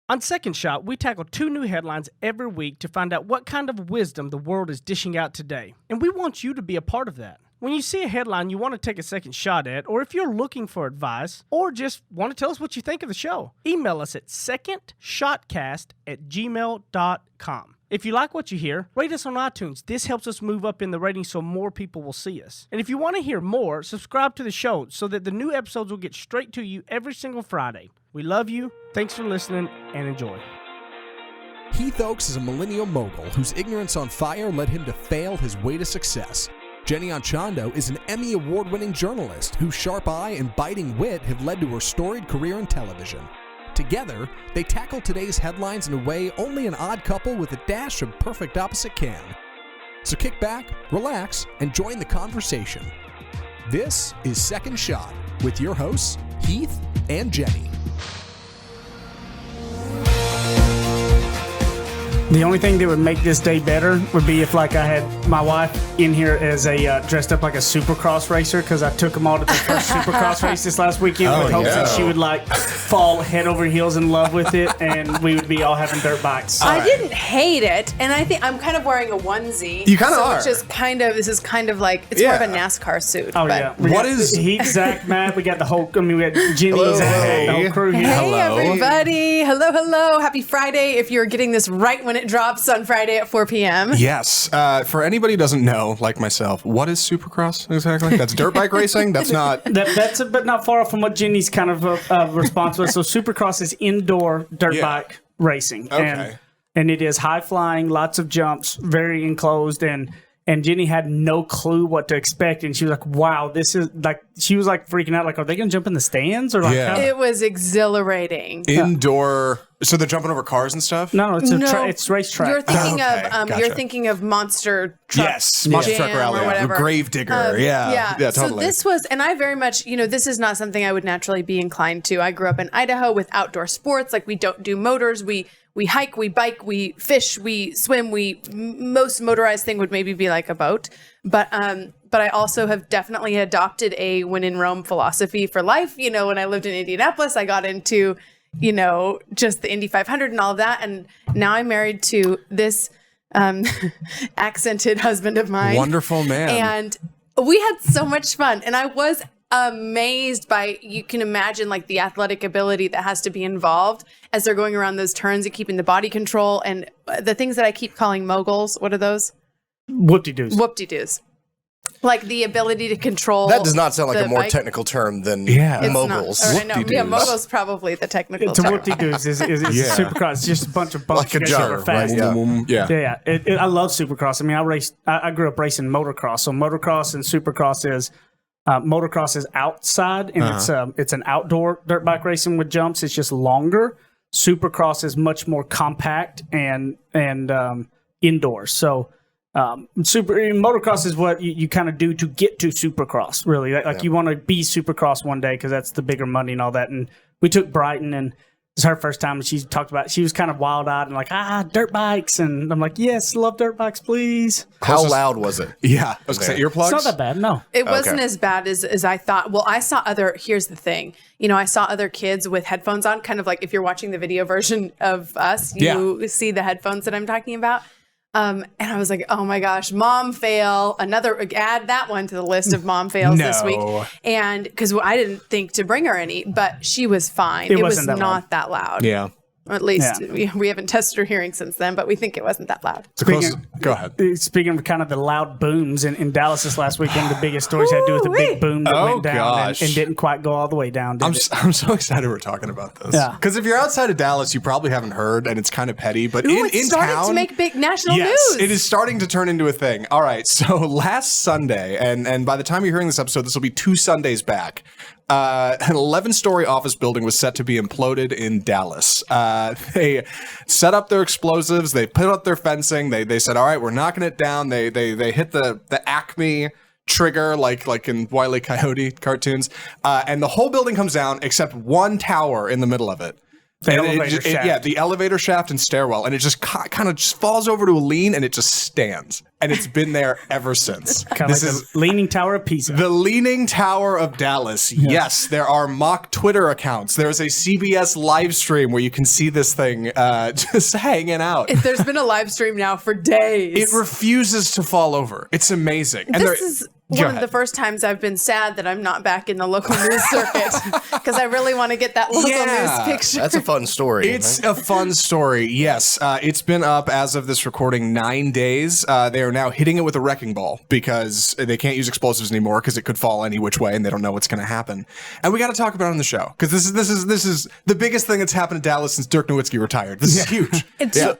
On Second Shot, we tackle 2 new headlines every week to find out what kind of wisdom the world is dishing out today. And we want you to be a part of that. When you see a headline you want to take a second shot at, or if you're looking for advice, or just want to tell us what you think of the show, email us at secondshotcast@gmail.com. If you like what you hear, rate us on iTunes. This helps us move up in the ratings so more people will see us. And if you want to hear more, subscribe to the show so that the new episodes will get straight to you every single Friday. We love you. Thanks for listening and enjoy. Heath Oaks is a millennial mogul whose ignorance on fire led him to fail his way to success. Jenny Anchondo is an Emmy award-winning journalist whose sharp eye and biting wit have led to her storied career in television. Together, they tackle today's headlines in a way only an odd couple with a dash of perfect opposite can. So kick back, relax, and join the conversation. This is Second Shot with your hosts, Heath and Jenny. The only thing that would make this day better would be if, like, I had my wife in here as a dressed up like a Supercross racer, because I took them all to the first Supercross race this last weekend with hopes that she would like fall head over heels in love with it, and we would be all having dirt bikes. I didn't hate it, and I think I'm kind of wearing a onesie. You kind of are. Which is kind of, this is kind of like, it's more of a NASCAR suit. Oh, but. yeah. What is Heath, Zach, Matt? We got the whole, we got Jenny, Zach, the whole crew here. Hey, everybody. Hello, hello. Happy Friday if you're getting this right when it drops on Friday at 4 p.m. Yes. For anybody who doesn't know, like myself, what is Supercross exactly? That's dirt bike racing? That's not... That's but not far off from what Jenny's kind of response was. So Supercross is indoor dirt bike racing. Okay. And it is high flying, lots of jumps, very enclosed, and Jenny had no clue what to expect, and she was like, wow, this is like, she was like freaking out, like, are they gonna jump in the stands? Or like, It was exhilarating. Indoor, so they're jumping over cars and stuff? No, it's racetrack. You're thinking Gotcha. you're thinking of Monster Truck. Yes, Monster Truck Rally, or whatever. Gravedigger, yeah, totally. So this was, and I very much, this is not something I would naturally be inclined to. I grew up in Idaho with outdoor sports. Like, we don't do motors. We hike, we bike, we fish, we swim. Most motorized thing would maybe be like a boat. But I also have definitely adopted a when in Rome philosophy for life. When I lived in Indianapolis, I got into, just the Indy 500 and all of that. And now I'm married to this accented husband of mine. Wonderful man. And we had so much fun. And I was amazed by, you can imagine, like, the athletic ability that has to be involved as they're going around those turns and keeping the body control and the things that I keep calling moguls. What are those? Whoop-de-doos. Like the ability to control. That does not sound like a more bike. Technical term than Moguls. moguls. Moguls probably the technical To term. whoop-de-doos is Supercross. It's just a bunch of bumps Like a jar, fast. right? Yeah. I love Supercross. I mean, I grew up racing motocross. So motocross and Supercross is motocross is outside, and it's an outdoor dirt bike racing with jumps. It's just longer. Supercross is much more compact and indoors. So motocross is what you kind of do to get to Supercross. Really, like you want to be Supercross one day because that's the bigger money and all that. And we took Brighton, and it's her first time, and she talked about, she was kind of wild-eyed and like, dirt bikes. And I'm like, yes, love dirt bikes, please. How loud was it? Yeah. I was going to say earplugs? It's not that bad, no. It wasn't as bad as I thought. Well, I saw here's the thing. I saw other kids with headphones on, kind of like if you're watching the video version of us, you see the headphones that I'm talking about. And I was like, oh my gosh, mom fail. Add that one to the list of mom fails this week. And because I didn't think to bring her any, but she was fine. It was not that loud. Yeah. Or at least we haven't tested her hearing since then, but we think it wasn't that loud. Go ahead. Speaking of kind of the loud booms in Dallas this last weekend, the biggest stories had to do with the big boom that went down and didn't quite go all the way down. I'm so excited we're talking about this. Yeah. Because if you're outside of Dallas, you probably haven't heard, and it's kind of petty. But it's starting town, to make big national yes, news. it is starting to turn into a thing. All right. So last Sunday, and by the time you're hearing this episode, this will be 2 Sundays back. An 11-story office building was set to be imploded in Dallas. They set up their explosives. They put up their fencing. They said, all right, we're knocking it down. They hit the Acme trigger like in Wile E. Coyote cartoons. And the whole building comes down except one tower in the middle of it. The And it elevator just- shaft. yeah, the elevator shaft and stairwell, and it just kind of just falls over to a lean, and it just stands, and it's been there ever since. Kind of like the Leaning Tower of Pisa. The Leaning Tower of Dallas. Yes, there are mock Twitter accounts. There's a CBS live stream where you can see this thing just hanging out. There's been a live stream now for days. It refuses to fall over. It's amazing. And This is one of the first times I've been sad that I'm not back in the local news circuit because I really want to get that local news picture. That's a fun story. It's a fun story. Yes, it's been up as of this recording 9 days. They are now hitting it with a wrecking ball because they can't use explosives anymore because it could fall any which way and they don't know what's going to happen. And we got to talk about it on the show because this is the biggest thing that's happened to Dallas since Dirk Nowitzki retired. This is huge.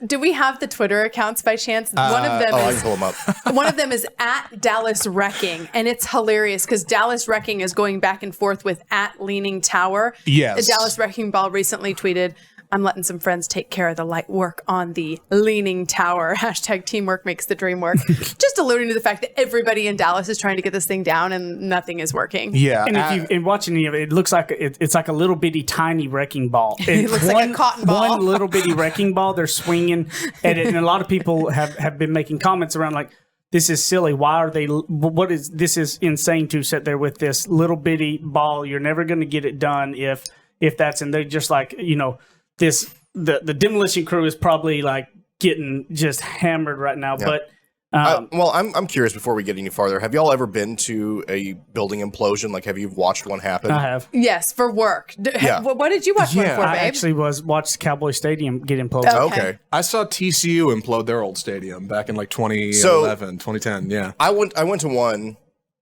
Do we have the Twitter accounts by chance? One of them I is can pull them up. one of them is at Dallas Wrecking, and it's hilarious because Dallas Wrecking is going back and forth with at Leaning Tower. Yes. The Dallas Wrecking Ball recently tweeted, "I'm letting some friends take care of the light work on the Leaning Tower. Hashtag teamwork makes the dream work." Just alluding to the fact that everybody in Dallas is trying to get this thing down and nothing is working. Yeah. And if you in watching it looks like it's like a little bitty tiny wrecking ball. It looks like a cotton ball. One little bitty wrecking ball. They're swinging at it, and a lot of people have been making comments around like, "This is silly. Why are they? What is this? Is insane to sit there with this little bitty ball. You're never going to get it done if that's." And they're just like, the demolition crew is probably like getting just hammered right now. Yeah. But Well, I'm curious before we get any farther. Have y'all ever been to a building implosion? Like, have you watched one happen? I have. Yes, for work. Yeah. What did you watch one for, babe? I actually watched Cowboy Stadium get imploded. Okay. I saw TCU implode their old stadium back in like 2011, 2010. Yeah. I went to one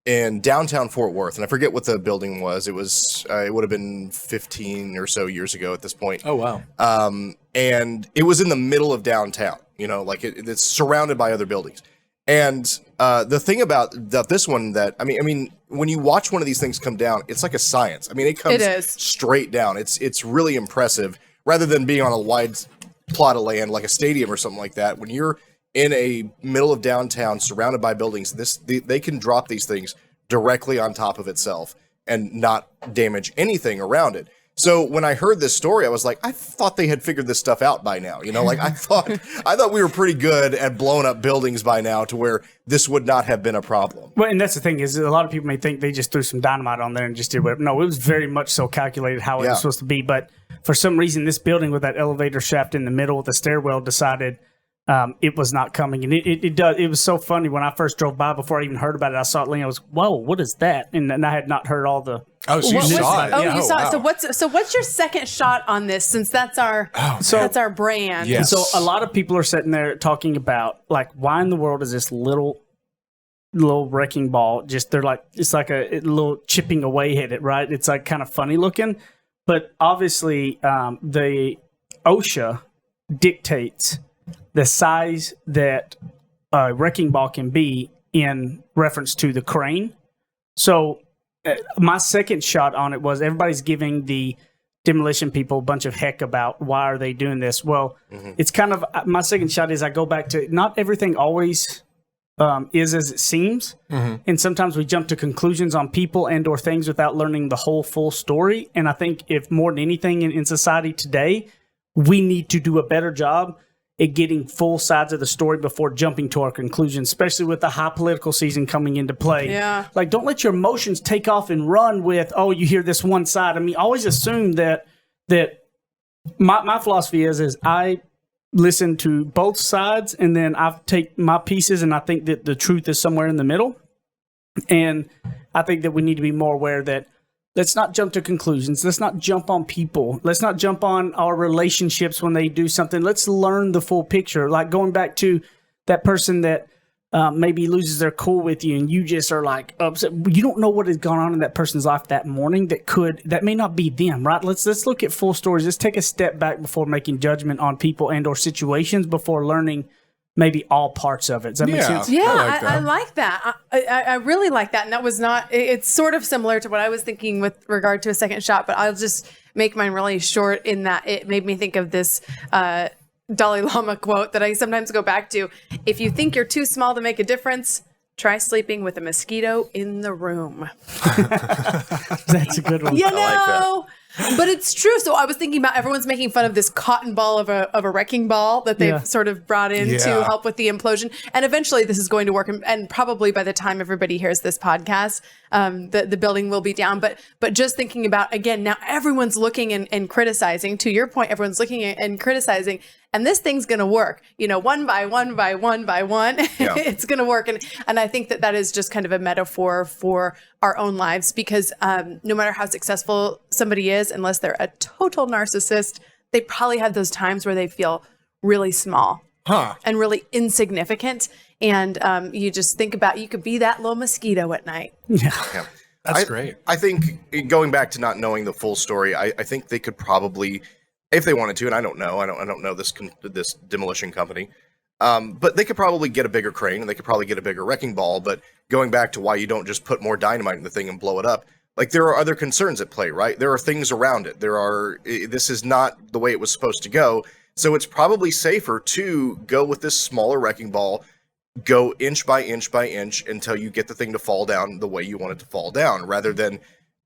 in downtown Fort Worth, and I forget what the building was. It was it would have been 15 or so years ago at this point. Oh, wow. And it was in the middle of downtown. Like it's surrounded by other buildings. And the thing about this one that I mean, when you watch one of these things come down, it's like a science. I mean, it comes straight down. It's really impressive. Rather than being on a wide plot of land like a stadium or something like that, when you're in a middle of downtown surrounded by buildings, they can drop these things directly on top of itself and not damage anything around it. So when I heard this story, I was like, I thought they had figured this stuff out by now. Like I thought we were pretty good at blowing up buildings by now to where this would not have been a problem. Well, and that's the thing is a lot of people may think they just threw some dynamite on there and just did whatever. No, it was very much so calculated how it was supposed to be. But for some reason, this building with that elevator shaft in the middle of the stairwell decided it was not coming. And it was so funny when I first drove by before I even heard about it. I saw it, I was, whoa, what is that? And I had not heard all the. Oh, so you saw it. Oh, Yeah. you saw it. Wow. So what's your second shot on this? Since that's our brand. Yes. So a lot of people are sitting there talking about like, why in the world is this little wrecking ball? Just it's like a little chipping away at it, right? It's like kind of funny looking, but obviously the OSHA dictates the size that a wrecking ball can be in reference to the crane. So my second shot on it was everybody's giving the demolition people a bunch of heck about why are they doing this. Well, it's kind of my second shot is I go back to not everything always is as it seems. And sometimes we jump to conclusions on people and or things without learning the whole full story. And I think if more than anything in society today, we need to do a better job at getting full sides of the story before jumping to our conclusions, especially with the high political season coming into play. Yeah. Like, don't let your emotions take off and run with, oh, you hear this one side. I mean, always assume that my philosophy is I listen to both sides and then I take my pieces and I think that the truth is somewhere in the middle. And I think that we need to be more aware that let's not jump to conclusions. Let's not jump on people. Let's not jump on our relationships when they do something. Let's learn the full picture. Like going back to that person that maybe loses their cool with you and you just are like upset. You don't know what has gone on in that person's life that morning that may not be them, right? Let's look at full stories. Let's take a step back before making judgment on people and or situations before learning maybe all parts of it. Does that make sense? Yeah, I like that. I like that. I really like that. And that was not, it's sort of similar to what I was thinking with regard to a second shot, but I'll just make mine really short in that it made me think of this Dalai Lama quote that I sometimes go back to. If you think you're too small to make a difference, try sleeping with a mosquito in the room. That's a good one. You I like know, But it's true. So I was thinking about everyone's making fun of this cotton ball of a wrecking ball that they've sort of brought in to help with the implosion. And eventually this is going to work. And probably by the time everybody hears this podcast, the building will be down. But just thinking about, again, now everyone's looking and criticizing. To your point, everyone's looking and criticizing. And this thing's going to work, one by one by one by one. Yeah. It's going to work. And I think that is just kind of a metaphor for our own lives, because no matter how successful somebody is, unless they're a total narcissist, they probably have those times where they feel really small and really insignificant. And you just think about, you could be that little mosquito at night. Yeah. That's great. I think going back to not knowing the full story, I think they could probably, if they wanted to, and I don't know this demolition company, but they could probably get a bigger crane and they could probably get a bigger wrecking ball. But going back to why you don't just put more dynamite in the thing and blow it up, like there are other concerns at play, right? There are things around it. This is not the way it was supposed to go. So it's probably safer to go with this smaller wrecking ball, go inch by inch by inch until you get the thing to fall down the way you want it to fall down, rather than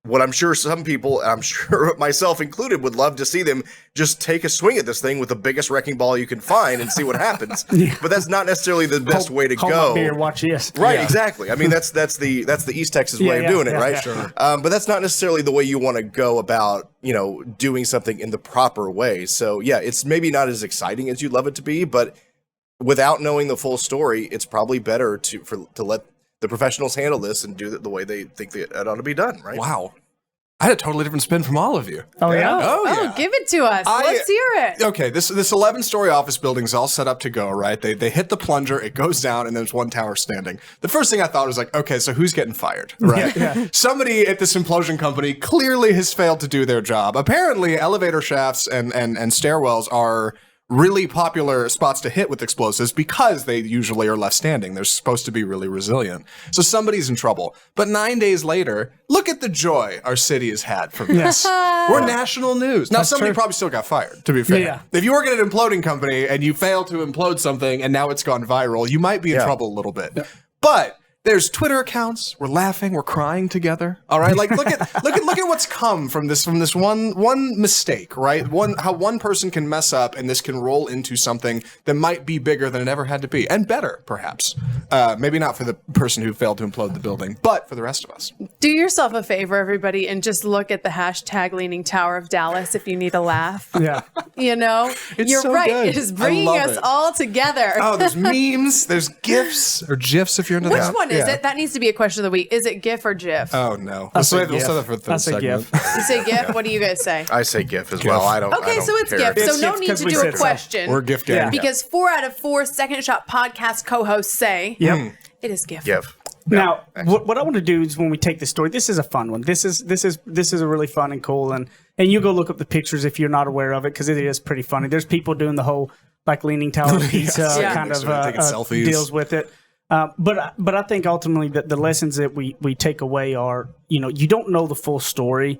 what I'm sure some people, I'm sure myself included, would love to see them just take a swing at this thing with the biggest wrecking ball you can find and see what happens. But that's not necessarily the best way to go. Hold my beer, watch this. Right, exactly. I mean, that's the East Texas way of doing it, right? Sure. But that's not necessarily the way you want to go about, doing something in the proper way. So yeah, it's maybe not as exciting as you'd love it to be, but without knowing the full story, it's probably better to let the professionals handle this and do it the way they think it ought to be done, right? Wow. I had a totally different spin from all of you. Oh, yeah? Oh, give it to us. Let's hear it. Okay, this 11-story office building's all set up to go, right? They hit the plunger, it goes down, and there's one tower standing. The first thing I thought was like, okay, so who's getting fired, right? Somebody at this implosion company clearly has failed to do their job. Apparently, elevator shafts and stairwells are really popular spots to hit with explosives because they usually are left standing. They're supposed to be really resilient. So somebody's in trouble. But 9 days later, look at the joy our city has had from this. We're national news. Now, somebody probably still got fired, to be fair. Yeah. If you work at an imploding company and you fail to implode something and now it's gone viral, you might be in trouble a little bit. Yeah. But there's Twitter accounts. We're laughing. We're crying together. All right. Like look at what's come from this one mistake. Right. How one person can mess up and this can roll into something that might be bigger than it ever had to be, and better perhaps. Maybe not for the person who failed to implode the building, but for the rest of us. Do yourself a favor, everybody, and just look at the hashtag Leaning Tower of Dallas if you need a laugh. Yeah. You're so right. Good. It is bringing us all together. Oh, there's memes. There's GIFs or GIFs if you're into that. Which one is it? That needs to be a question of the week. Is it GIF or GIF? Oh, no. We'll say that for the third segment. GIF. You say GIF? What do you guys say? I say GIF as well. I don't so it's care. GIF. So no need to do a question. We're GIF gang. Because 4 out of 4 Second Shot podcast co-hosts say it is GIF. GIF. Now, what I want to do is when we take this story, this is a fun one. This is a really fun and cool, and you go look up the pictures if you're not aware of it, because it is pretty funny. There's people doing the whole like Leaning Tower pizza kind of deals with it. But I think ultimately that the lessons that we take away are, you don't know the full story,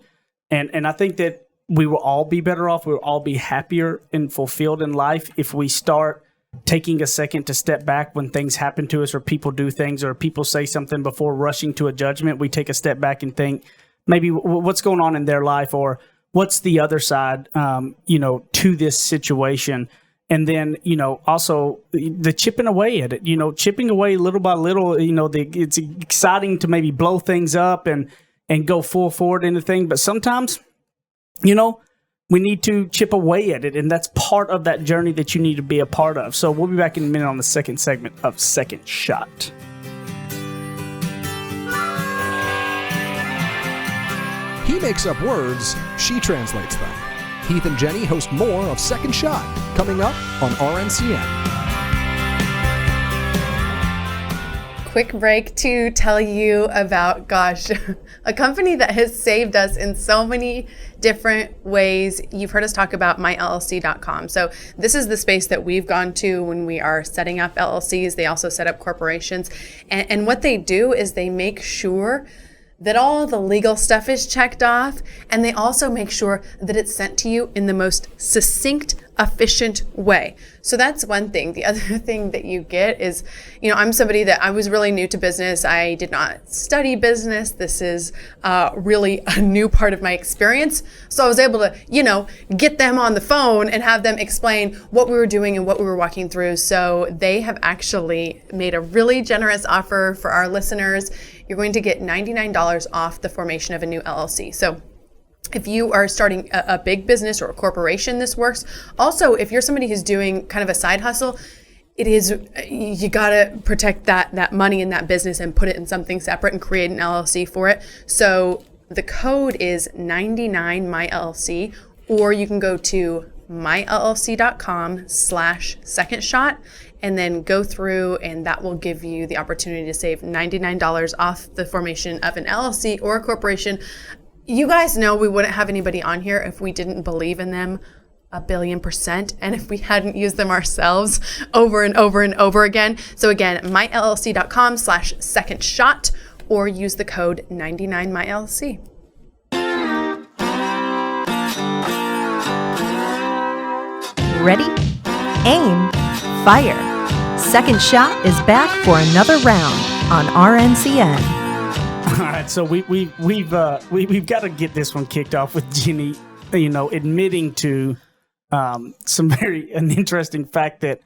and I think that we will all be better off. We'll all be happier and fulfilled in life if we start taking a second to step back when things happen to us, or people do things, or people say something before rushing to a judgment. We take a step back and think maybe what's going on in their life, or what's the other side, to this situation. And then, also the chipping away at it, chipping away little by little, it's exciting to maybe blow things up and go full forward into things. But sometimes, we need to chip away at it. And that's part of that journey that you need to be a part of. So we'll be back in a minute on the second segment of Second Shot. He makes up words, she translates them. Heath and Jenny host more of Second Shot, coming up on RNCN. Quick break to tell you about, a company that has saved us in so many different ways. You've heard us talk about myllc.com. So this is the space that we've gone to when we are setting up LLCs. They also set up corporations. And what they do is they make sure that all the legal stuff is checked off, and they also make sure that it's sent to you in the most succinct, efficient way. So that's one thing. The other thing that you get is, I'm somebody that I was really new to business. I did not study business. This is really a new part of my experience. So I was able to, get them on the phone and have them explain what we were doing and what we were walking through. So they have actually made a really generous offer for our listeners. You're going to get $99 off the formation of a new LLC. So if you are starting a big business or a corporation, this works. Also, if you're somebody who's doing kind of a side hustle, you gotta protect that money in that business and put it in something separate and create an LLC for it. So the code is 99MyLLC, or you can go to myllc.com/second shot and then go through, and that will give you the opportunity to save $99 off the formation of an LLC or a corporation. You guys know we wouldn't have anybody on here if we didn't believe in them 1,000,000,000%, and if we hadn't used them ourselves over and over and over again. So again, myllc.com/second shot, or use the code 99MyLLC. Ready? Aim. Fire. Second Shot is back for another round on RNCN. All right, so we've got to get this one kicked off with Jenny, admitting to an interesting fact that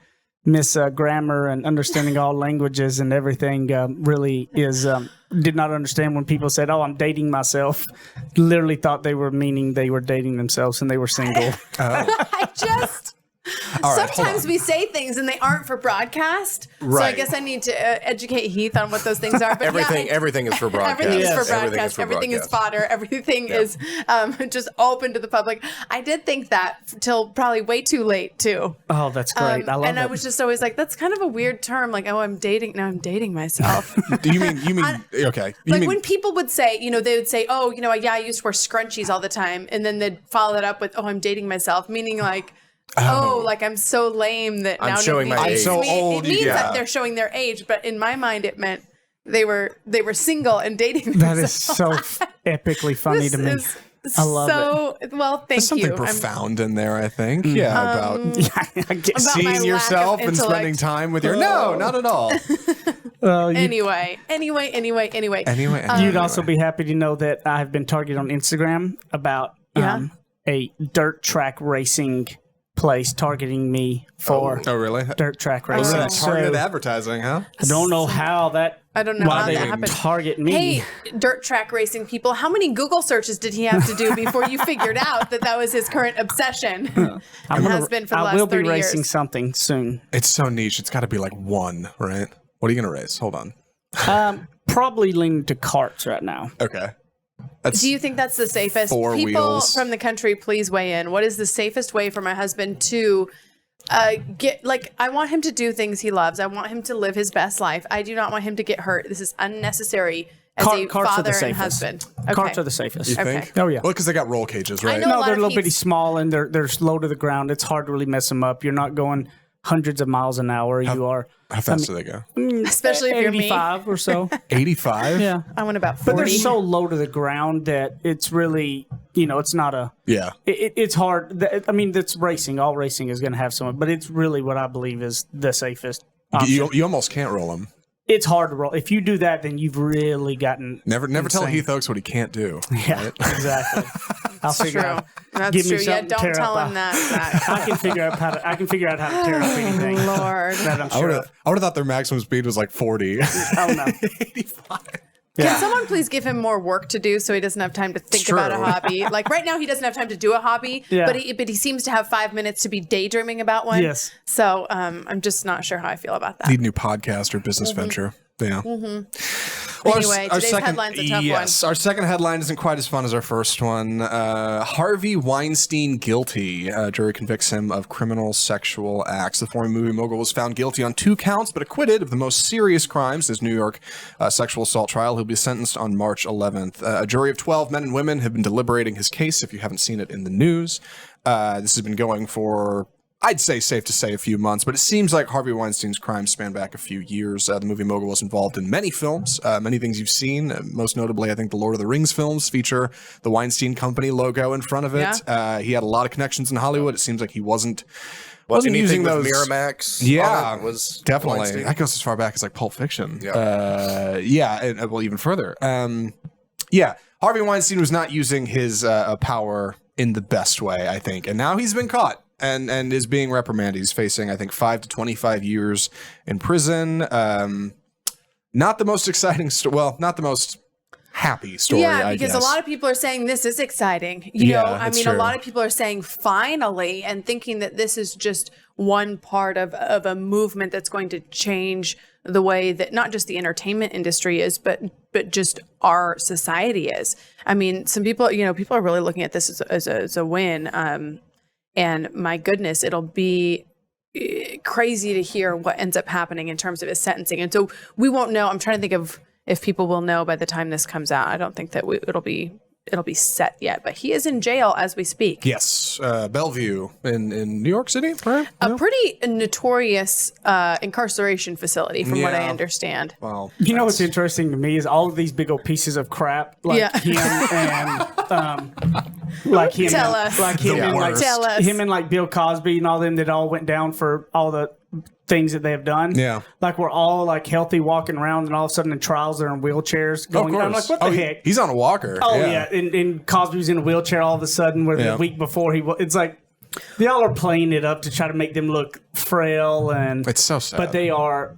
Miss Grammar and understanding all languages and everything really is did not understand when people said, "Oh, I'm dating myself." Literally thought they were meaning they were dating themselves and they were single. Sometimes we say things and they aren't for broadcast. Right. So I guess I need to educate Heath on what those things are. But everything is for broadcast. Everything is Yes. for broadcast. Everything is fodder. Everything is just open to the public. I did think that till probably way too late too. Oh, that's great. I love it. I was just always like, that's kind of a weird term. Like, oh, I'm dating myself. You mean okay. When people would say, they would say, oh, I used to wear scrunchies all the time. And then they'd follow that up with, oh, I'm dating myself, meaning like, like I'm so lame that I'm now showing my age. I'm so old. It means that they're showing their age, but in my mind, it meant they were single and dating. That is so epically funny to me. I love it. Well, thank There's something you. profound in there, I think. Yeah, about I guess. About my seeing yourself lack of and spending intellect. time with your. No, not at all. Anyway. You'd also be happy to know that I have been targeted on Instagram about a dirt track racing place targeting me for Oh, really? dirt track racing. Targeted advertising, huh? I don't know how that. I don't know why how they that would happened. target me. Hey, dirt track racing people, how many Google searches did he have to do before you figured out that was his current obsession? Has been for the last 30 years. I will be racing something soon. It's so niche. It's got to be like one, right? What are you going to race? Hold on. Probably leaning to carts right now. Okay. Do you think that's the safest? Four People wheels. from the country, please weigh in. What is the safest way for my husband to get, like, I want him to do things he loves. I want him to live his best life. I do not want him to get hurt. This is unnecessary as a Carts are father the and safest. husband. Okay. Carts are the safest. You think? Okay. Oh, yeah. Well, because they got roll cages, right? know- a No, lot they're of a little bitty Heath's- small and they're slow to the ground. It's hard to really mess them up. You're not going hundreds of miles an hour. You are How fast do they go? Especially if you're me. 85 or so. 85? Yeah. I went about 40. But they're so low to the ground that it's really, it's not a. Yeah. It's hard. I mean, that's racing. All racing is going to have some, but it's really what I believe is the safest option. You almost can't roll them. It's hard to roll. If you do that, then you've really gotten. Never tell insane. Heath Oaks what he can't do. Yeah, exactly. I'll figure True. out. That's give me true. Yeah, something to don't tear tell up. him that. I can figure out how to tear up anything. Lord. That I'm I sure would of. have thought their maximum speed was like 40. Oh no. 85. Can someone please give him more work to do so he doesn't have time to think about a true. hobby? Like right now, he doesn't have time to do a hobby, Yeah. but he seems to have 5 minutes to be daydreaming about one. Yes. So I'm just not sure how I feel about that. Need a new podcast or business venture. Yeah. Well, Anyway, today's headline's a tough one. Yes, our second headline isn't quite as fun as our first one. Harvey Weinstein guilty. Jury convicts him of criminal sexual acts. The former movie mogul was found guilty on 2 counts, but acquitted of the most serious crimes. His New York sexual assault trial. He'll be sentenced on March 11th. A jury of 12 men and women have been deliberating his case. If you haven't seen it in the news, this has been going for I'd say safe to say a few months, but it seems like Harvey Weinstein's crimes span back a few years. The movie mogul was involved in many films, many things you've seen. Most notably, I think the Lord of the Rings films feature the Weinstein Company logo in front of it. Yeah. He had a lot of connections in Hollywood. It seems like he wasn't Anything using with those. Miramax. Yeah, was definitely. Weinstein. That goes as far back as like Pulp Fiction. Yeah. And, well, even further. Harvey Weinstein was not using his power in the best way, I think, and now he's been caught and is being reprimanded. He's facing, I think, 5 to 25 years in prison. Not the most exciting not the most happy story. Yeah, I because guess. a lot of people are saying this is exciting. That's A true. lot of people are saying finally, and thinking that this is just one part of a movement that's going to change the way that not just the entertainment industry is, but just our society is. I mean, some people, people are really looking at this as a win. And my goodness, it'll be crazy to hear what ends up happening in terms of his sentencing. And so we won't know. I'm trying to think of if people will know by the time this comes out. I don't think that it'll be set yet, but he is in jail as we speak. Yes, Bellevue in New York City, right? A pretty notorious incarceration facility, from what I understand. Well, What's interesting to me is all of these big old pieces of crap, like him and like him, Tell and, us. like him, The and like worst. Tell us. him and like Bill Cosby and all them that all went down for all the things that they have done. Yeah. Like we're all like healthy walking around, and all of a sudden in trials they're in wheelchairs going. I'm like, what the heck? He's on a walker. Oh yeah, and Cosby's in a wheelchair all of a sudden. Where the week before it's like y'all are playing it up to try to make them look frail, and It's so sad. But they are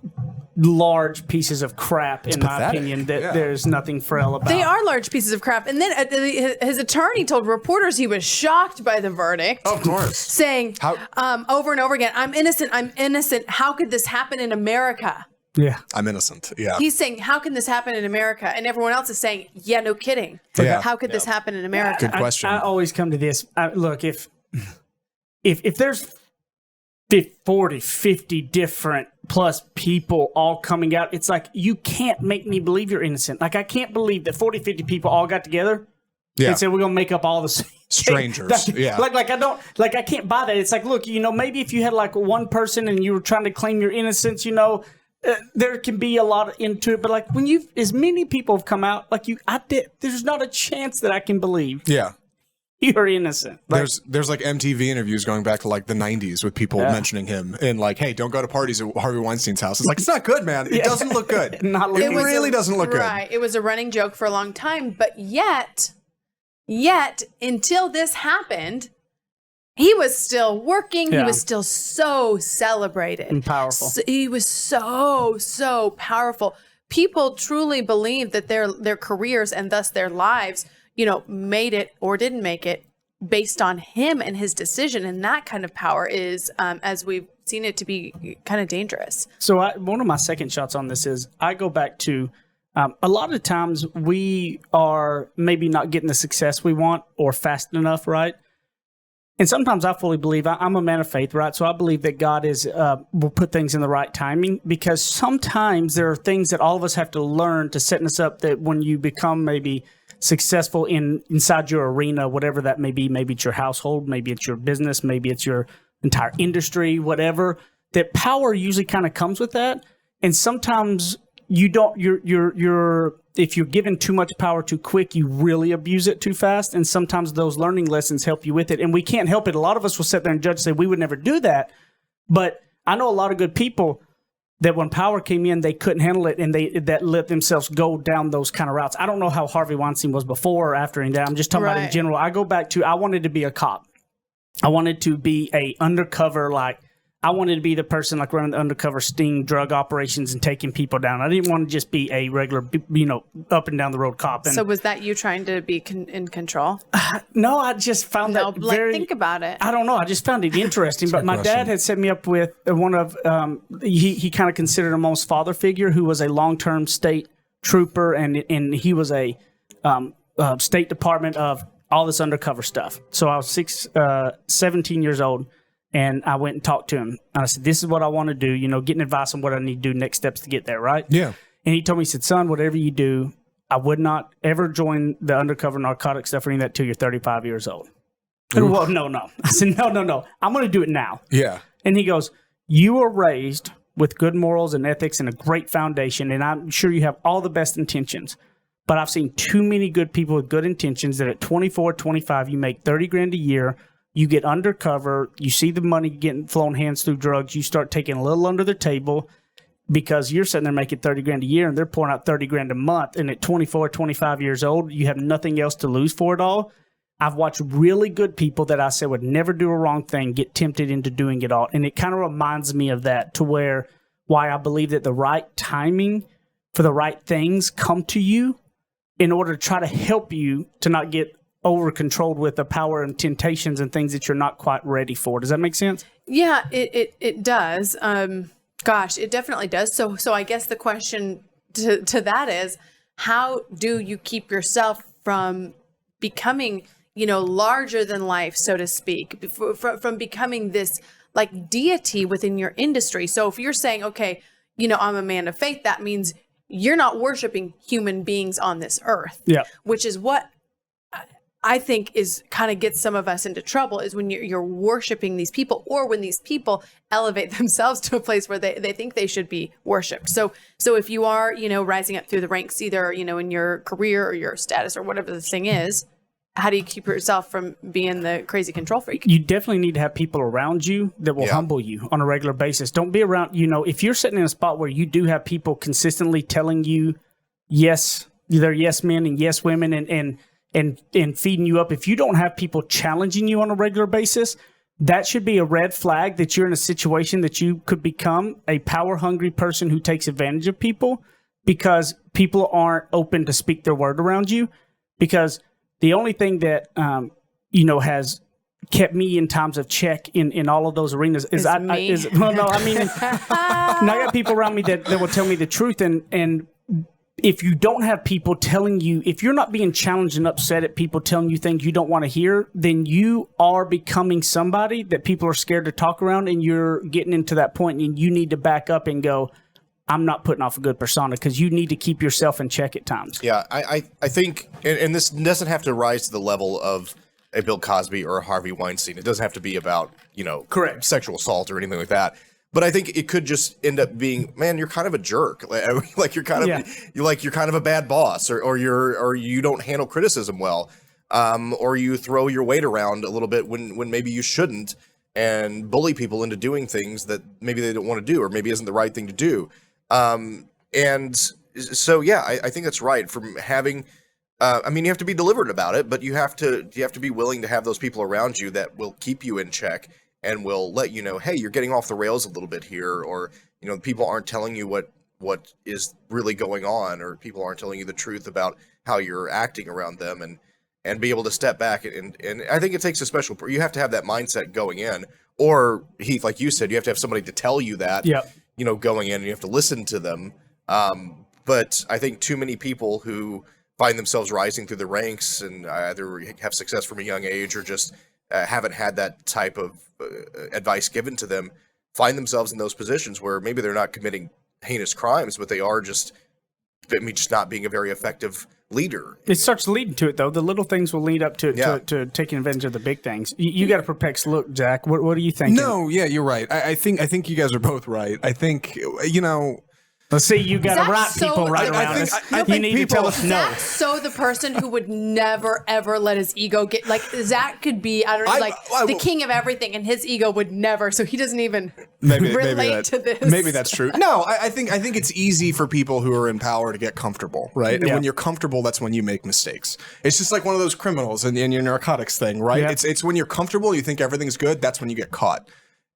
large pieces of crap, in my pathetic. opinion. That Yeah. there's nothing frail about. They are large pieces of crap. And then his attorney told reporters he was shocked by the verdict. Of course. Saying over and over again, I'm innocent. I'm innocent. How could this happen in America? Yeah. I'm innocent. Yeah. He's saying, how can this happen in America? And everyone else is saying, yeah, no kidding. Yeah. How could this happen in America? Good question. I always come to this. Look, if there's 40, 50 different plus people all coming out, it's like you can't make me believe you're innocent. Like I can't believe that 40, 50 people all got together and said we're gonna make up all the Strangers. Yeah. Like I can't buy that. It's like, look, maybe if you had like one person and you were trying to claim your innocence, there can be a lot into it. But like when as many people have come out, like there's not a chance that I can believe Yeah. you're innocent. Like, There's like MTV interviews going back to like the 90s with people mentioning him and like, hey, don't go to parties at Harvey Weinstein's house. It's like, it's not good, man. It doesn't look good. Not looking It really doesn't look good. Right. It was a running joke for a long time. But yet, until this happened, he was still working. Yeah. He was still so celebrated. And powerful. He was so powerful. People truly believe that their careers and thus their lives, made it or didn't make it based on him and his decision. And that kind of power is, as we've seen it, to be kind of dangerous. So one of my second shots on this is I go back to a lot of times we are maybe not getting the success we want or fast enough, right? And sometimes I fully believe I'm a man of faith, right? So I believe that God will put things in the right timing, because sometimes there are things that all of us have to learn to set us up that when you become maybe successful inside your arena, whatever that may be, maybe it's your household, maybe it's your business, maybe it's your entire industry, whatever, that power usually kind of comes with that. And sometimes if you're given too much power too quick, you really abuse it too fast. And sometimes those learning lessons help you with it. And we can't help it. A lot of us will sit there and judge, say we would never do that. But I know a lot of good people that when power came in, they couldn't handle it, and that let themselves go down those kind of routes. I don't know how Harvey Weinstein was before or after he died. I'm just talking about in general. I go back to, I wanted to be a cop. I wanted to be a undercover, I wanted to be the person running the undercover sting drug operations and taking people down. I didn't want to just be a regular, up and down the road cop. And So was that you trying to be in control? no, I just found that very. Think about it. I don't know. I just found it interesting. But my dad had set me up with one of he kind of considered him almost father figure, who was a long-term state trooper, and he was a State Department of all this undercover stuff. So I was 17 years old. And I went and talked to him. And I said, this is what I want to do, getting advice on what I need to do, next steps to get there, right? Yeah. And he told me, he said, son, whatever you do, I would not ever join the undercover narcotic stuff or any of that till you're 35 years old. And, well, no. I said, no. I'm going to do it now. Yeah. And he goes, you were raised with good morals and ethics and a great foundation, and I'm sure you have all the best intentions. But I've seen too many good people with good intentions that at 24, 25, you make 30 grand a year, you get undercover, you see the money getting flown hands through drugs, you start taking a little under the table because you're sitting there making 30 grand a year and they're pouring out 30 grand a month. And at 24, 25 years old, you have nothing else to lose for it all. I've watched really good people that I said would never do a wrong thing get tempted into doing it all. And it kind of reminds me of that, to why I believe that the right timing for the right things come to you in order to try to help you to not get over controlled with the power and temptations and things that you're not quite ready for. Does that make sense? Yeah, it does. Gosh, it definitely does. So I guess the question to that is, how do you keep yourself from becoming, larger than life, so to speak, from becoming this like deity within your industry? So if you're saying, okay, I'm a man of faith, that means you're not worshiping human beings on this earth. Yeah. Which is what I think is kind of gets some of us into trouble, is when you're worshiping these people, or when these people elevate themselves to a place where they think they should be worshiped. So if you are, rising up through the ranks, either, in your career or your status or whatever the thing is, how do you keep yourself from being the crazy control freak? You definitely need to have people around you that will humble you on a regular basis. Don't be around, if you're sitting in a spot where you do have people consistently telling you yes, they're yes men and yes women and feeding you up. If you don't have people challenging you on a regular basis, that should be a red flag that you're in a situation that you could become a power hungry person who takes advantage of people, because people aren't open to speak their word around you. Because the only thing that, has kept me in times of check in all of those arenas is I got people around me that will tell me the truth. And if you don't have people telling you, if you're not being challenged and upset at people telling you things you don't want to hear, then you are becoming somebody that people are scared to talk around, and you're getting into that point and you need to back up and go, I'm not putting off a good persona, because you need to keep yourself in check at times. Yeah, I think, and this doesn't have to rise to the level of a Bill Cosby or a Harvey Weinstein. It doesn't have to be about, correct, sexual assault or anything like that. But I think it could just end up being, man, you're kind of a jerk. Like you're kind of a bad boss, or you don't handle criticism well, or you throw your weight around a little bit when maybe you shouldn't, and bully people into doing things that maybe they don't want to do, or maybe isn't the right thing to do. And so, yeah, I think that's right. From having, you have to be deliberate about it, but you have to be willing to have those people around you that will keep you in check and will let you know, hey, you're getting off the rails a little bit here, or, people aren't telling you what is really going on, or people aren't telling you the truth about how you're acting around them, and be able to step back. And I think it takes you have to have that mindset going in, or Heath, like you said, you have to have somebody to tell you that. Yep. Going in, and you have to listen to them. But I think too many people who find themselves rising through the ranks and either have success from a young age, or just haven't had that type of advice given to them, find themselves in those positions where maybe they're not committing heinous crimes, but they are just not being a very effective leader. It starts leading to it, though. The little things will lead up to to taking advantage of the big things. You got to perplex. Look, Jack, what are you thinking? No, yeah, you're right. I think you guys are both right. I think, Let's see, you got to write people right around us. You need to tell us no. Zach's so the person who would never, ever let his ego get, like, Zach could be, the king of everything, and his ego would never, so he doesn't even relate to this. Maybe that's true. No, I think it's easy for people who are in power to get comfortable, right? And when you're comfortable, that's when you make mistakes. It's just like one of those criminals in your narcotics thing, right? Yeah. It's when you're comfortable, you think everything's good, that's when you get caught.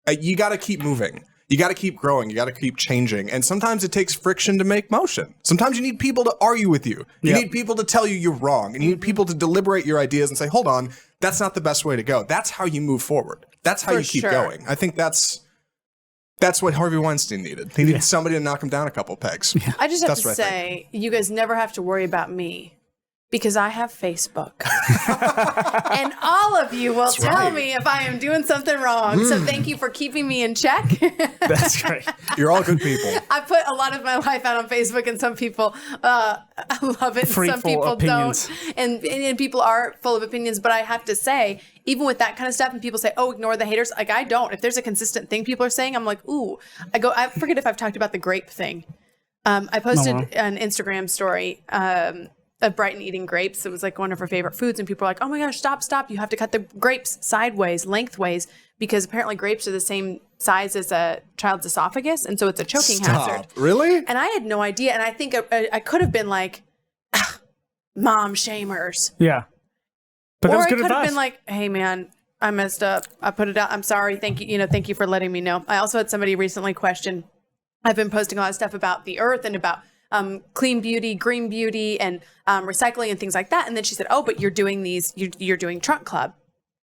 You got to keep moving. You got to keep growing. You got to keep changing. And sometimes it takes friction to make motion. Sometimes you need people to argue with you. You need people to tell you you're wrong. And you need people to deliberate your ideas and say, hold on, that's not the best way to go. That's how you move forward. That's how you keep going. I think that's what Harvey Weinstein needed. He needed somebody to knock him down a couple pegs. Yeah. I just have to say, you guys never have to worry about me, because I have Facebook. And all of you will tell me if I am doing something wrong. So thank you for keeping me in check. That's great. You're all good people. I put a lot of my life out on Facebook, and some people love it, and some people don't. And people are full of opinions. But I have to say, even with that kind of stuff, and people say, oh, ignore the haters. Like, I don't. If there's a consistent thing people are saying, I'm like, ooh. I forget if I've talked about the grape thing. I posted an Instagram story of Brighton eating grapes. It was like one of her favorite foods. And people were like, oh my gosh, stop. You have to cut the grapes sideways, lengthways, because apparently grapes are the same size as a child's esophagus. And so it's a choking hazard. Really? And I had no idea. And I think I could have been like, mom shamers. Yeah. But or that was I good could advice. have been like, hey man, I messed up. I put it out. I'm sorry. Thank you. Thank you for letting me know. I also had somebody recently question. I've been posting a lot of stuff about the earth and about clean beauty, green beauty, and recycling and things like that. And then she said, oh, but you're doing you're doing Trunk Club.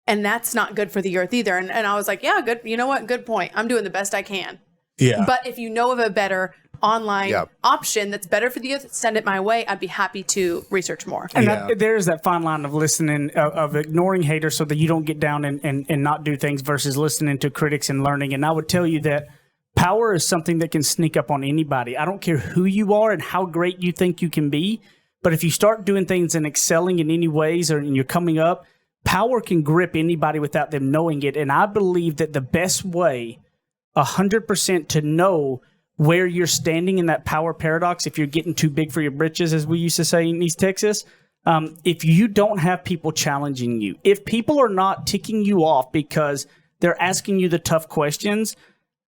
And that's not good for the earth either. And I was like, yeah, good. You know what? Good point. I'm doing the best I can. Yeah. But if you know of a better online option that's better for the earth, send it my way. I'd be happy to research more. And there's that fine line of listening, of ignoring haters so that you don't get down and not do things versus listening to critics and learning. And I would tell you that power is something that can sneak up on anybody. I don't care who you are and how great you think you can be. But if you start doing things and excelling in any ways and you're coming up, power can grip anybody without them knowing it. And I believe that the best way 100% to know where you're standing in that power paradox, if you're getting too big for your britches, as we used to say in East Texas, if you don't have people challenging you, if people are not ticking you off because they're asking you the tough questions,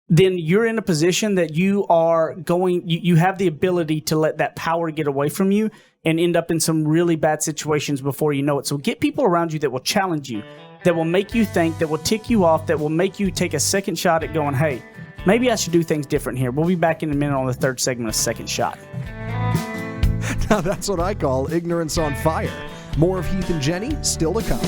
then you're in a position that you have the ability to let that power get away from you and end up in some really bad situations before you know it. So get people around you that will challenge you, that will make you think, that will tick you off, that will make you take a second shot at going, hey, maybe I should do things different here. We'll be back in a minute on the third segment of Second Shot. Now that's what I call ignorance on fire. More of Heath and Jenny still to come.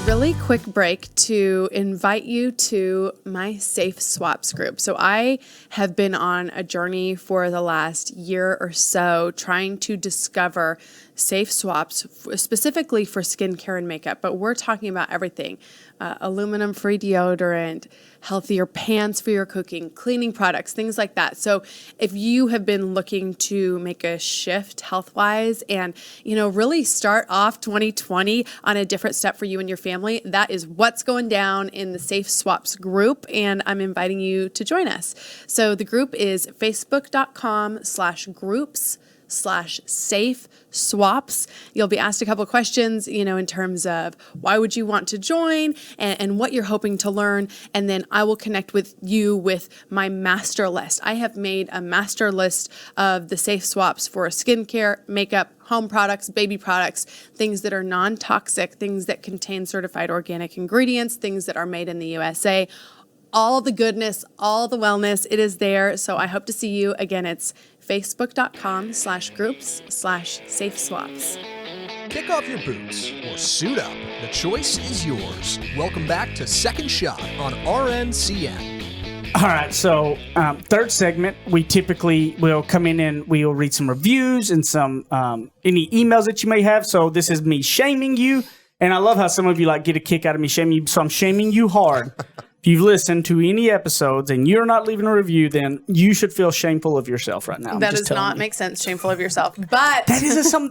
Really quick break to invite you to my Safe Swaps group. So I have been on a journey for the last year or so trying to discover safe swaps specifically for skincare and makeup, but we're talking about everything. Aluminum-free deodorant, healthier pans for your cooking, cleaning products, things like that. So if you have been looking to make a shift health-wise and, really start off 2020 on a different step for you and your family, that is what's going down in the Safe Swaps group, and I'm inviting you to join us. So the group is facebook.com/groups/safe swaps. You'll be asked a couple of questions, in terms of why would you want to join and what you're hoping to learn. And then I will connect with you with my master list. I have made a master list of the safe swaps for skincare, makeup, home products, baby products, things that are non-toxic, things that contain certified organic ingredients, things that are made in the USA. All the goodness, all the wellness, it is there. So I hope to see you. Again, it's facebook.com/groups/safe swaps. Kick off your boots or suit up. The choice is yours. Welcome back to Second Shot on RNCN. All right, so third segment, we typically will come in and we'll read some reviews and some any emails that you may have. So this is me shaming you. And I love how some of you get a kick out of me shaming you. So I'm shaming you hard. If you've listened to any episodes and you're not leaving a review, then you should feel shameful of yourself right now. That does not make sense, shameful of yourself. But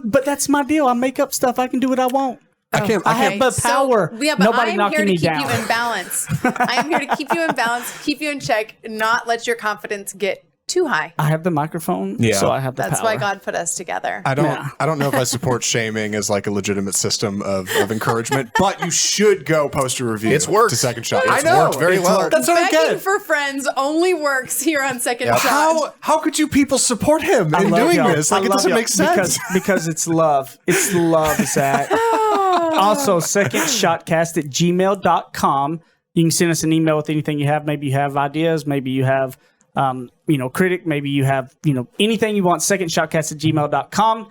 but that's my deal. I make up stuff. I can do what I want. I have the power. But Nobody knocking me I down. am here to keep you in balance. I am here to keep you in balance, keep you in check, not let your confidence get too high. I have the microphone, so I have the That's power. why God put us together. I don't know if I support shaming as a legitimate system of encouragement, but you should go post a review. It's worked. To Second Shot. It's worked very well. That's what I Begging get. for friends only works here on Second Shot. How could you people support him in doing this? It doesn't make sense. Because it's love. It's love, Zach. Also, secondshotcast@gmail.com. You can send us an email with anything you have. Maybe you have ideas. Maybe you have critic, maybe you have, anything you want, secondshotcast@gmail.com.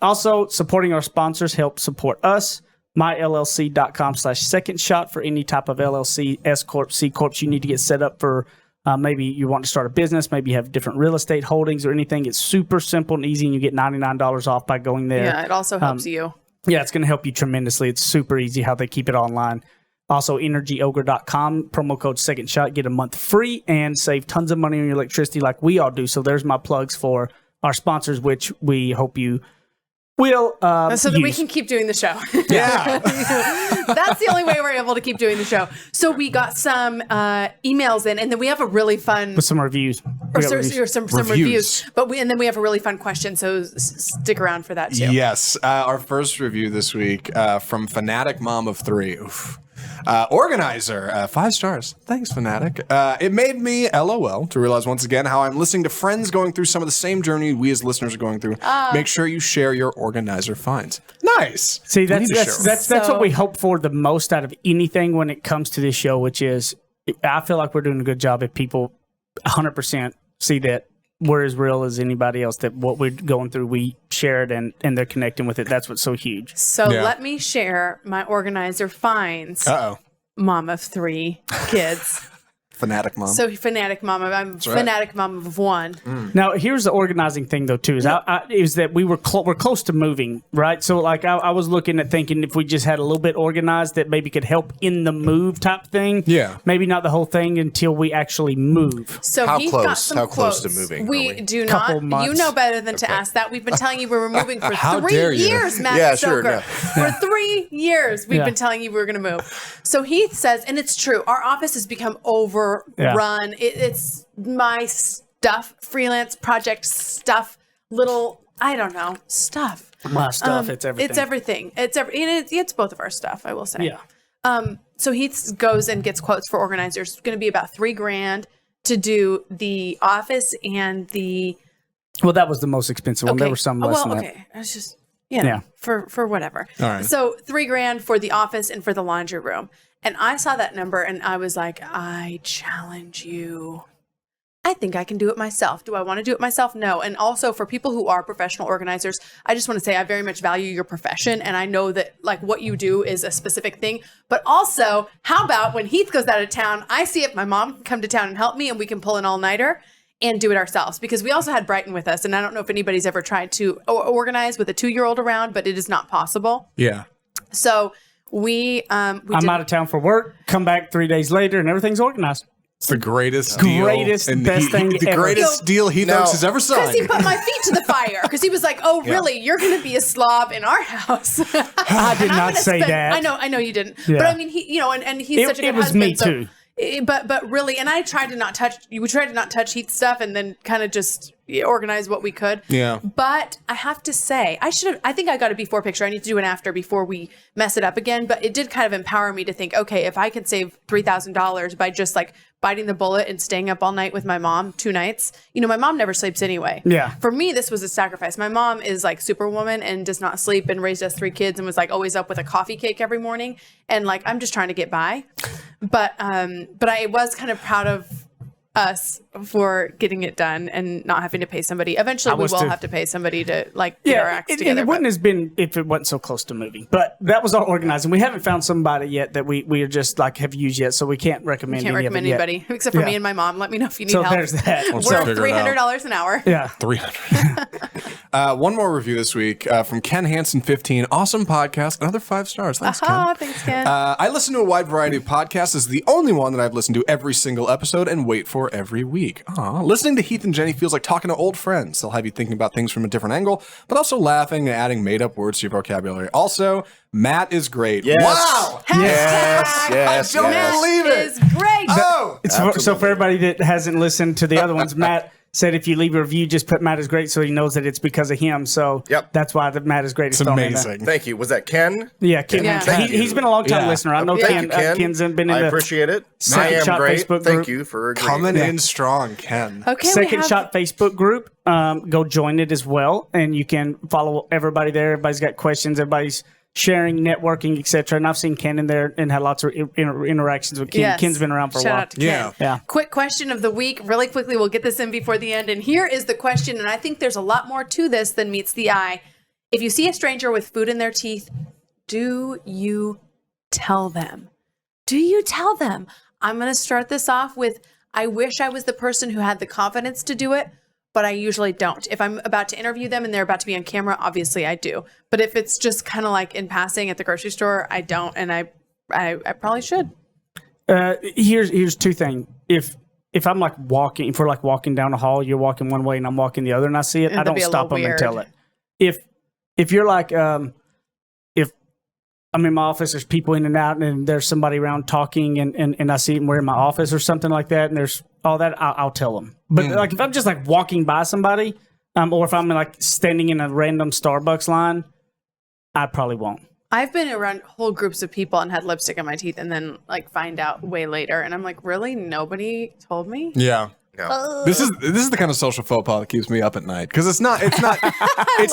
Also, supporting our sponsors help support us. myllc.com/secondshot for any type of LLC, S Corp, C Corps you need to get set up for. Maybe you want to start a business, maybe you have different real estate holdings or anything. It's super simple and easy, and you get $99 off by going there. Yeah, it also helps you. Yeah, it's going to help you tremendously. It's super easy how they keep it online. Also, energyogre.com, promo code Second Shot, get a month free and save tons of money on your electricity like we all do. So there's my plugs for our sponsors, which we hope you We'll so that we use. can keep doing the show. Yeah. That's the only way we're able to keep doing the show. So we got some emails in, and then we have a really fun with some reviews. or We got reviews. some reviews. And then we have a really fun question. So stick around for that too. Yes. Our first review this week from Fanatic Mom of 3. Oof. Organizer, 5 stars. Thanks, Fanatic. It made me LOL to realize once again how I'm listening to friends going through some of the same journey we as listeners are going through. Make sure you share your organizer finds. Nice. See, We need that's to share. that's what we hope for the most out of anything when it comes to this show, which is I feel like we're doing a good job if people 100% see that we're as real as anybody else, that what we're going through, we share it and they're connecting with it. That's what's so huge. So Yeah. let me share my organizer finds. Uh-oh. Mom of 3 kids. Fanatic Mom. So fanatic mom. I'm right. fanatic mom of 1. Now, here's the organizing thing, though, too, is that we're close to moving, right? So, like, I was looking at thinking if we just had a little bit organized that maybe could help in the move type thing. Yeah. Maybe not the whole thing until we actually move. So How he's close? got some How close to quotes. moving are We we? do Couple not. months. You know better than to ask that. We've been telling you we were moving for How 3 dare you. years, Matt Yeah, sure, Soker. no. For 3 years, we've Yeah. been telling you we were going to move. So Heath says, and it's true, our office has become overrun. It's my stuff, freelance project stuff, little, I don't know, stuff. My stuff, it's everything. It's everything. It's both of our stuff, I will say. Yeah. So he goes and gets quotes for organizers. It's going to be about $3,000 to do the office and the. Well, that was the most expensive one. There were some less than that. okay. It's just for whatever. All right. So $3,000 for the office and for the laundry room. And I saw that number and I was like, I challenge you. I think I can do it myself. Do I want to do it myself? No. And also for people who are professional organizers, I just want to say I very much value your profession. And I know that like what you do is a specific thing. But also, how about when Heath goes out of town, I see if my mom can come to town and help me and we can pull an all-nighter and do it ourselves. Because we also had Brighton with us. And I don't know if anybody's ever tried to organize with a 2-year-old around, but it is not possible. Yeah. So we I'm out of town for work, come back 3 days later, and everything's organized. It's the greatest deal. Best thing The ever. greatest deal Heath Now- Oaks has ever Because he signed. put my feet to the fire. Because he was like, "Oh, really? You're going to be a slob in our house?" I did not say that. I know you didn't. Yeah. But I mean, he, and he's It- such a good it was husband. me so- too. But really, and I tried to not touch. We tried to not touch Heath's stuff, and then kind of just organize what we could. Yeah. But I have to say, I think I got a before picture. I need to do an after before we mess it up again. But it did kind of empower me to think, okay, if I could save $3,000 by just like biting the bullet and staying up all night with my mom 2 nights. My mom never sleeps anyway. Yeah. For me, this was a sacrifice. My mom is like superwoman and does not sleep and raised us 3 kids and was like always up with a coffee cake every morning. And like, I'm just trying to get by. But I was kind of proud of us for getting it done and not having to pay somebody. Eventually, we was will too. have to pay somebody to like get our acts and together. it wouldn't have been if it wasn't so close to moving. But that was our organizing. We haven't found somebody yet that we are just like have used yet, so we can't recommend. Can't any recommend of it yet. anybody except for Yeah. me and my mom. Let me know if you need So help. there's that. Let's We're figure it out. $300 an hour. Yeah. 300. One more review this week from Ken Hansen 15. Awesome podcast. Another 5 stars. Thanks, Ken. Thanks, Ken. I listen to a wide variety of podcasts. This is the only one that I've listened to every single episode and wait for every week. Listening to Heath and Jenny feels like talking to old friends. They'll have you thinking about things from a different angle, but also laughing and adding made-up words to your vocabulary. Also, Matt is great. Yes. Wow! Yes. I don't Matt believe it. is great. Oh! So for everybody that hasn't listened to the other ones, Matt said if you leave a review, just put Matt is great so he knows that it's because of him. So Yep. that's why the Matt is great. It's amazing. Thank you. Was that Ken? Yeah, Ken. Yeah. Thank you. He's been a long time Yeah. listener. I know Thank Ken. you, Ken. Ken's been in I the appreciate it. I Second am Shot great. Facebook Thank group. you for agreeing. Coming Yeah. in strong, Ken. Okay, we Second have Shot Facebook group. Go join it as well, and you can follow everybody there. Everybody's got questions. Everybody's sharing, networking, etc. And I've seen Ken in there and had lots of interactions with Ken. Yes. Ken's been around for a Shout while. out to Ken. Yeah. Yeah. Quick question of the week. Really quickly, we'll get this in before the end. And here is the question. And I think there's a lot more to this than meets the eye. If you see a stranger with food in their teeth, do you tell them? Do you tell them? I'm going to start this off with, I wish I was the person who had the confidence to do it, but I usually don't. If I'm about to interview them and they're about to be on camera, obviously I do. But if it's just kind of like in passing at the grocery store, I don't. And I probably should. Here's 2 things. If I'm like walking, if we're like walking down a hall, you're walking one way and I'm walking the other, and I see it, I That'd don't be a stop little them and tell weird. it. if you're like, if I'm in my office, there's people in and out, and there's somebody around talking, and I see them, we're in my office or something like that, and there's all that, I'll tell them. But like if I'm just like walking by somebody, or if I'm like standing in a random Starbucks line, I probably won't. I've been around whole groups of people and had lipstick in my teeth, and then like find out way later, and I'm like, really? Nobody told me? Yeah. No. This is the kind of social faux pas that keeps me up at night, because it's not it's not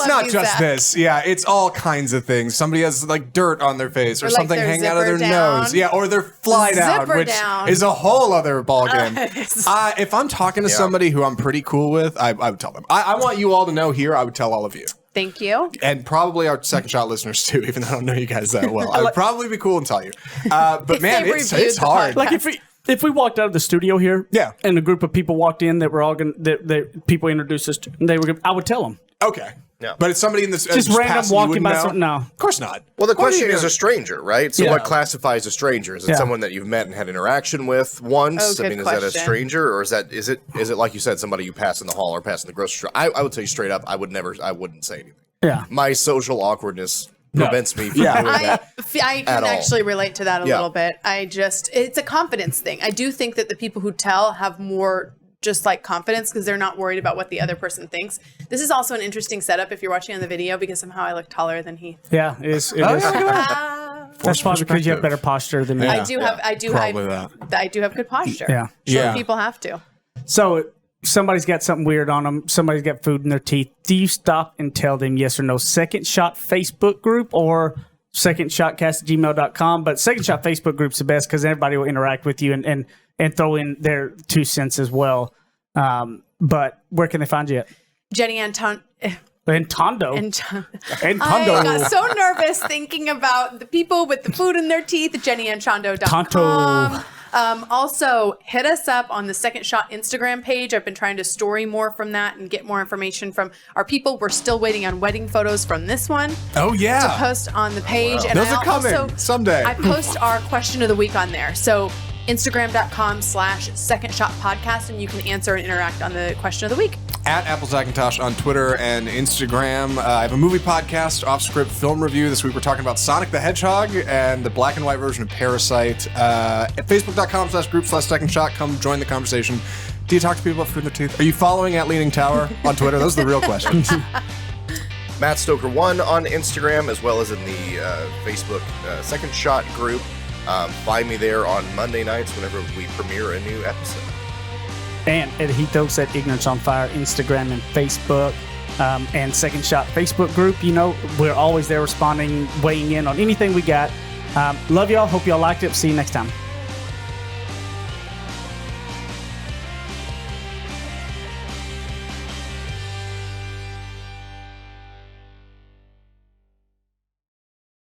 Love you, just Zach. this. Yeah, it's all kinds of things. Somebody has like dirt on their face or like something their hanging out of their zipper down. nose. Yeah, or their fly down, Zipper which down. is a whole other ballgame. It's- If I'm talking to somebody who I'm pretty cool with, I would tell them. I want you all to know here. I would tell all of you. Thank you. And probably our second shot listeners too, even though I don't know you guys that well. I would probably be cool and tell you. But man, they it's reviewed the hard. podcast. Like if we walked out of the studio here, Yeah. and a group of people walked in that were all going, that people introduced us to, and I would tell them. Okay. Yeah. But it's somebody in this Just random passing you walking wouldn't by know? something. No. Of course not. Well, the What are you question is doing? a stranger, right? So Yeah. what classifies a stranger? Is it Yeah. someone that you've met and had interaction with once? Oh, I good mean, is that a question. stranger, or is it like you said, somebody you pass in the hall or pass in the grocery store? I would tell you straight up, I wouldn't say anything. Yeah. My social awkwardness prevents me from doing I that. can at all. actually relate to that a Yeah. little bit. It's a confidence thing. I do think that the people who tell have more just like confidence because they're not worried about what the other person thinks. This is also an interesting setup if you're watching on the video because somehow I look taller than he. Yeah, it is. That's probably because you have better posture than me. I do Probably I do have good posture. Yeah. Short Yeah. people have to. So somebody's got something weird on them. Somebody's got food in their teeth. Do you stop and tell them yes or no? Second Shot Facebook group or secondshotcast@gmail.com? But Second Shot Facebook group's the best because everybody will interact with you and throw in their 2 cents as well. But where can they find you at? Jenny Anton. And Tondo. And And I Tondo. got so nervous thinking about the people with the food in their teeth. JennyAndChondo.com. Tonto. Also, hit us up on the Second Shot Instagram page. I've been trying to story more from that and get more information from our people. We're still waiting on wedding photos from this one Oh yeah. to post on the page. And Those I are coming also, someday. I post our question of the week on there. So Instagram.com/Second Shot Podcast, and you can answer and interact on the question of the week. At Apple Zackintosh on Twitter and Instagram. I have a movie podcast, Off Script Film Review. This week we're talking about Sonic the Hedgehog and the black and white version of Parasite. At Facebook.com/group/Second Shot. Come join the conversation. Do you talk to people about food in their teeth? Are you following at Leaning Tower on Twitter? Those are the real questions. Matt Stoker 1 on Instagram, as well as in the Facebook Second Shot group. Find me there on Monday nights whenever we premiere a new episode. And Ed Heathos at Ignorance on Fire, Instagram and Facebook, and Second Shot Facebook group. You know, we're always there responding, weighing in on anything we got. Love y'all. Hope y'all liked it. See you next time.